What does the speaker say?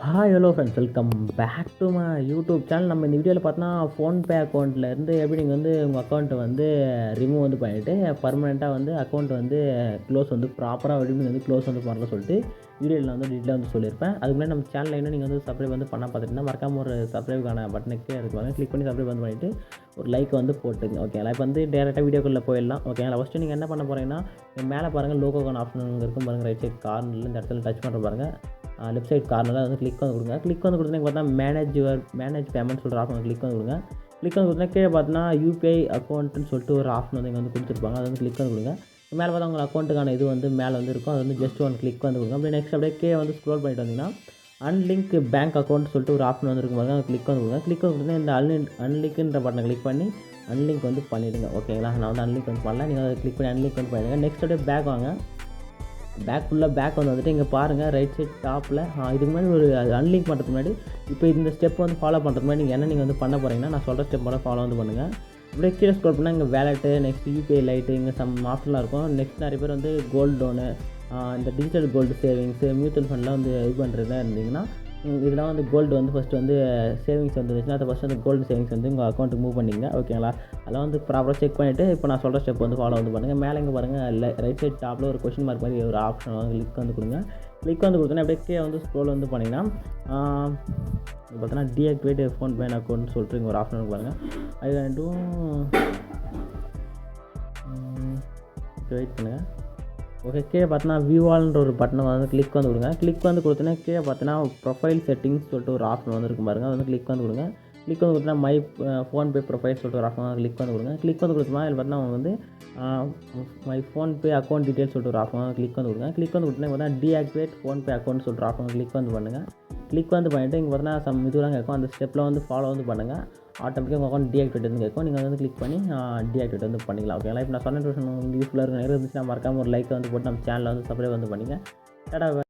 Hi hello friends, welcome back to my YouTube channel. நம்ம இந்த வீடியோவில் பார்த்தோன்னா ஃபோன்பே அக்கௌண்ட்லேருந்து எப்படி நீங்கள் வந்து உங்கள் அக்கௌண்ட்டை வந்து ரிமூவ் வந்து பண்ணிவிட்டு பர்மனெண்ட்டாக வந்து அக்கௌண்ட் வந்து க்ளோஸ் வந்து ப்ராப்பராக எப்படி நீங்கள் வந்து க்ளோஸ் வந்து பண்ணலாம் சொல்லிட்டு வீடியோவில் வந்து டீட்டெயிலாக வந்து சொல்லியிருப்பேன். அதுக்கு முன்னாடி நம்ம சேனலில் இன்னும் நீங்கள் வந்து சப்ஸ்கிரைப் வந்து பண்ண பார்த்துட்டிங்கன்னா மறக்காம ஒரு சப்ஸ்கிரைப்கான பட்டனுக்கு இருக்குவாங்க, கிளிக் பண்ணி சப்ஸ்கிரைப் வந்து பண்ணிவிட்டு ஒரு லைக் வந்து போட்டுங்க. ஓகேங்களா? இப்போ வந்து டேரெக்டாக வீடியோக்குள்ளே போயிடலாம். ஓகேங்களா? ஃபஸ்ட்டு நீங்கள் என்ன பண்ண போகிறீங்கன்னா, மேலே பாருங்கள் லோகோக்கான ஆப்ஷன் இங்கே இருக்கும் பாருங்கள், ரைட் சைட் கார்னரில் இந்த இடத்துல டச் பண்ணுற பாருங்கள், லெஃப்ட் சைட் கார்னரில் வந்து கிளிக் வந்து கொடுங்க. கிளிக் வந்து கொடுத்தீங்கன்னா பார்த்தா மேனேஜ் பேமெண்ட் சொல்கிற ஆப்ஷன் கிளிக் வந்து கொடுங்க. கிளிக் வந்து கொடுத்தீங்கன்னா கீழே பார்த்தீங்கன்னா யூபிஐ அக்கௌண்ட்டுன்னு சொல்லிட்டு ஒரு ஆப்ஷன் வந்து இங்கே வந்து கொடுத்துருப்பாங்க. அதை வந்து கிளிக் வந்து கொடுங்க. மேலே பார்த்தா உங்கள் அக்கௌண்ட்டுக்கான இது வந்து மேலே வந்து இருக்கும். அது வந்து ஜஸ்ட் ஒன் கிளிக் வந்து கொடுங்க. அப்படியே நெக்ஸ்ட் அப்படியே கீழே வந்து ஸ்க்ரோல் பண்ணிட்டு வந்தீங்கன்னா அன்லிங்க் பேங்க் அக்கௌண்ட் சொல்லிட்டு ஒரு ஆப்ஷன் வந்து இருக்கும் பாருங்க, அதை கிளிக் வந்து கொடுங்க. கிளிக் வந்து கொடுத்தீங்கன்னா இந்த அன்லிங்க்ன்ற பட்டனை கிளிக் பண்ணி அன்லிங்க் வந்து பண்ணிவிடுங்க. ஓகேங்களா? நான் வந்து அன்லிங்க் வந்து பண்ணல, நீங்கள் அதை கிளிக் பண்ணி அன்லிங்க் வந்து பண்ணிடுங்க. நெக்ஸ்ட் அப்படியே பேக் வாங்க. பேக் வந்துட்டு இங்கே பாருங்கள் ரைட் சைட் டாப்பில் இதுக்கு முன்னாடி ஒரு அன்லிங்க் பண்ணுறதுக்கு முன்னாடி இப்போ இந்த ஸ்டெப் வந்து ஃபாலோ பண்ணுறதுக்கு முன்னாடி நீங்கள் வந்து பண்ண போகிறீங்கன்னா நான் சொல்கிற ஸ்டெப் மட்டும் ஃபாலோ வந்து பண்ணுங்கள். இப்படியே கீழே ஸ்க்ரோல் பண்ணால் இங்கே வேலெட்டு, நெக்ஸ்ட் யூபிஐ லைட்டு, இங்கே சம் ஆப்ஷன்லாம் இருக்கும். நெக்ஸ்ட் நிறைய பேர் வந்து கோல்டு லோனு, இந்த டிஜிட்டல் கோல்டு சேவிங்ஸு, மியூச்சுவல் ஃபண்ட்லாம் வந்து இது பண்ணுறதா இருந்தீங்கன்னா இதெல்லாம் வந்து கோல்டு வந்து ஃபஸ்ட்டு வந்து சேவிங்ஸ் வந்துருச்சுன்னா அதை ஃபஸ்ட்டு வந்து கோல்டு சேவிங்ஸ் வந்து உங்கள் அக்கௌண்ட்டுக்கு மூவ் பண்ணிங்க. ஓகேங்களா? அதெல்லாம் வந்து ப்ராப்பராக செக் பண்ணிவிட்டு இப்போ நான் சொல்கிற ஸ்டெப் வந்து ஃபாலோ வந்து பண்ணுங்கள். மேலே இங்கே பாருங்கள் ரைட் சைட் டாப்பில் ஒரு கொஸ்டின் மார்க் மாதிரி ஒரு ஆப்ஷன் வந்து கிளிக் வந்து கொடுங்க. கிளிக் வந்து கொடுத்தோன்னா அப்படியே கீழே வந்து ஸ்க்ரோல் வந்து பண்ணிங்கன்னா பார்த்தீங்கன்னா டீஆக்டிவேட் ஃபோன்பே அக்கௌண்ட்னு சொல்லிட்டு இங்கே ஒரு ஆப்ஷன் பாருங்கள். அது ரெண்டும் வெயிட் பண்ணுங்கள். ஓகே, கீழே பார்த்தோன்னா வியூவால்ன்ற ஒரு பட்டனை வந்து கிளிக் வந்து கொடுங்க. கிளிக் வந்து கொடுத்தோன்னா கீழே பார்த்தோன்னா ப்ரொஃபைல் செட்டிங்ஸ் சொல்லிட்டு ஒரு ஆப்ஷன் வந்து இருக்கும் பாருங்கள், அது வந்து கிளிக் வந்து கொடுங்க. கிளிக் வந்து கொடுத்தா மை ஃபோன்பே ப்ரொஃபைல் சொல்லிட்டு ஒரு ஆப்ஷன் வந்து கிளிக் வந்து கொடுங்க. கிளிக் வந்து கொடுத்தோம்னா இதில் பார்த்தீங்கன்னா அவங்க வந்து மை ஃபோன்பே அக்கௌண்ட் டீட்டெயில்ஸ் சொல்லிட்டு ஒரு ஆப்ஷன் வந்து கிளிக் வந்து கொடுங்க. கிளிக் வந்து கொடுத்தோன்னா பார்த்தா டீஆக்டிவேட் ஃபோன்பே அக்கௌண்ட் சொல்லிட்டு ஆப்ஷன் கிளிக் வந்து பண்ணுங்கள். கிளிக் வந்து பண்ணிவிட்டு இங்கே பார்த்தீங்கன்னா சம் இதுலாம் கேட்கும், அந்த ஸ்டெப்பில் வந்து ஃபாலோ வந்து பண்ணுங்கள். ஆட்டோமேட்டிக்காக உங்கள் அக்கௌண்ட் டீஆக்டிவேட் வந்து கேட்கும், நீங்கள் வந்து கிளிக் பண்ணி டீஆக்டிவேட் வந்து பண்ணிக்கலாம். ஓகேங்களா? இப்போ நான் சொன்ன இன்ஃபர்மேஷன் உங்களுக்கு யூஸ்ஃபுல்லாக இருக்கும் இருந்துச்சுன்னா மறக்காமல் ஒரு லைக் வந்து போட்டு நம்ம சேனலில் வந்து சப்ஸ்கிரைப் வந்து பண்ணிங்க. டாடா.